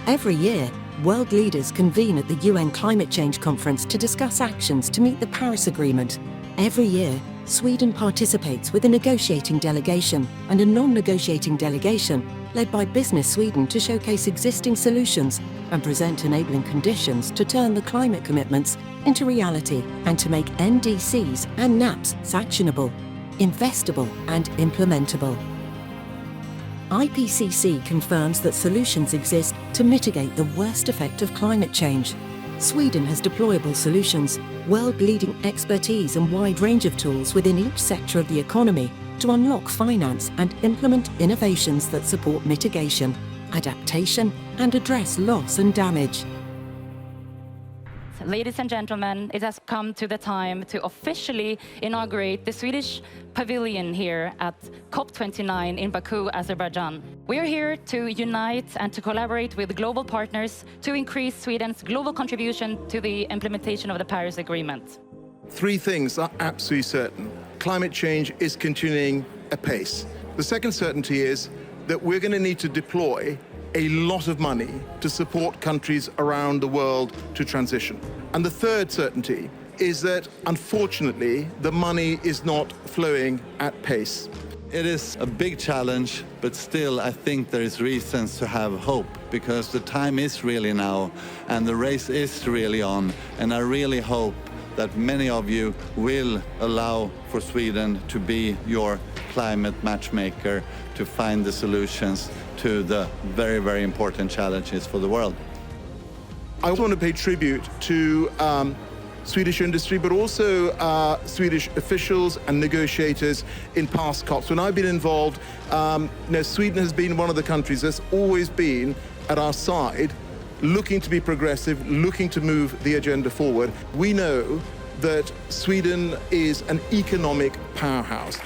Every year, world leaders convene at the UN Climate Change Conference to discuss actions to meet the Paris Agreement. Every year, Sweden participates with a negotiating delegation and a non-negotiating delegation led by Business Sweden to showcase existing solutions and present enabling conditions to turn the climate commitments into reality and to make NDCs and NAPs actionable, investable and implementable. IPCC confirms that solutions exist to mitigate the worst effect of climate change. Sweden has deployable solutions, world-leading expertise and wide range of tools within each sector of the economy to unlock finance and implement innovations that support mitigation, adaptation and address loss and damage. Ladies and gentlemen, it has come to the time to officially inaugurate the Swedish pavilion here at COP29 in Baku, Azerbaijan. We are here to unite and to collaborate with global partners to increase Sweden's global contribution to the implementation of the Paris Agreement. Three things are absolutely certain. Climate change is continuing apace. The second certainty is that we're going to need to deploy a lot of money to support countries around the world to transition. And the third certainty is that, unfortunately, the money is not flowing at pace. It is a big challenge, but still I think there is reasons to have hope, because the time is really now and the race is really on, and I really hope that many of you will allow for Sweden to be your climate matchmaker to find the solutions to the very, very important challenges for the world. I want to pay tribute to Swedish industry, but also Swedish officials and negotiators in past COPs. When I've been involved, Sweden has been one of the countries that's always been at our side, looking to be progressive, looking to move the agenda forward. We know that Sweden is an economic powerhouse.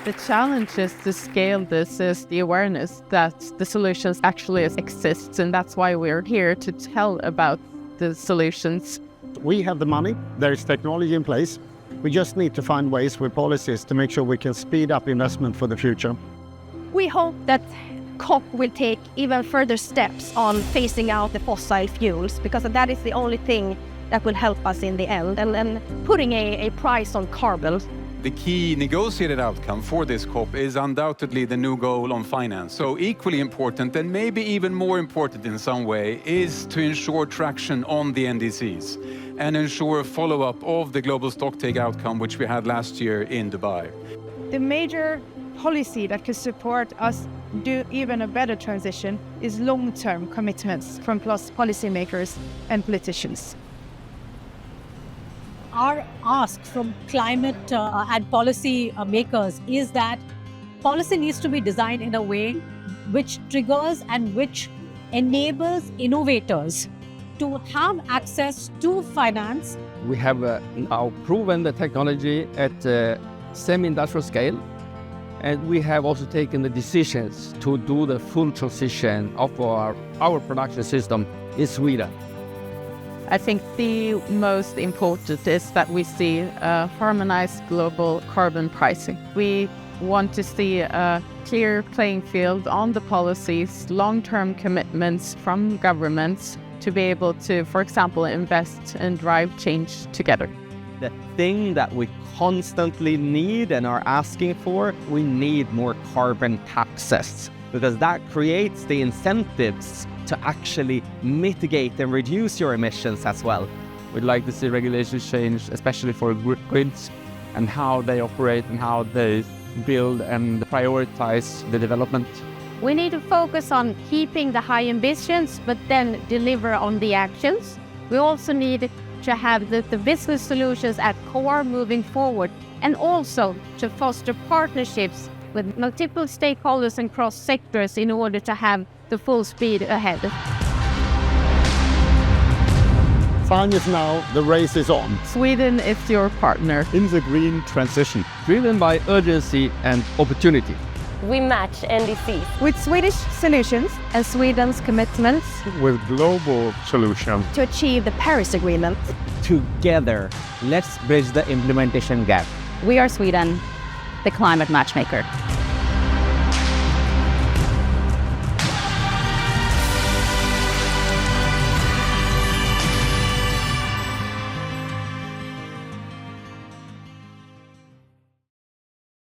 The challenge is to scale this is the awareness that the solutions actually exist, and that's why we're here to tell about the solutions. We have the money, there is technology in place. We just need to find ways with policies to make sure we can speed up investment for the future. We hope that COP will take even further steps on phasing out the fossil fuels, because that is the only thing that will help us in the end, and putting a price on carbon. The key negotiated outcome for this COP is undoubtedly the new goal on finance. So equally important, and maybe even more important in some way, is to ensure traction on the NDCs and ensure a follow-up of the global stocktake outcome which we had last year in Dubai. The major policy that could support us do even a better transition is long-term commitments from policymakers and politicians. Our ask from climate and policy makers is that policy needs to be designed in a way which triggers and which enables innovators to have access to finance. We have now proven the technology at semi-industrial scale, and we have also taken the decisions to do the full transition of our production system in Sweden. I think the most important is that we see a harmonized global carbon pricing. We want to see a clear playing field on the policies, long-term commitments from governments to be able to, for example, invest and drive change together. The thing that we constantly need and are asking for, we need more carbon taxes, because that creates the incentives to actually mitigate and reduce your emissions as well. We'd like to see regulations change, especially for grids and how they operate and how they build and prioritize the development. We need to focus on keeping the high ambitions, but then deliver on the actions. We also need to have the business solutions at core moving forward, and also to foster partnerships with multiple stakeholders and cross sectors in order to have the full speed ahead. Time is now, the race is on. Sweden is your partner in the green transition, driven by urgency and opportunity. We match NDCs with Swedish solutions and Sweden's commitments with global solutions to achieve the Paris Agreement. Together, let's bridge the implementation gap. We are Sweden, the climate matchmaker.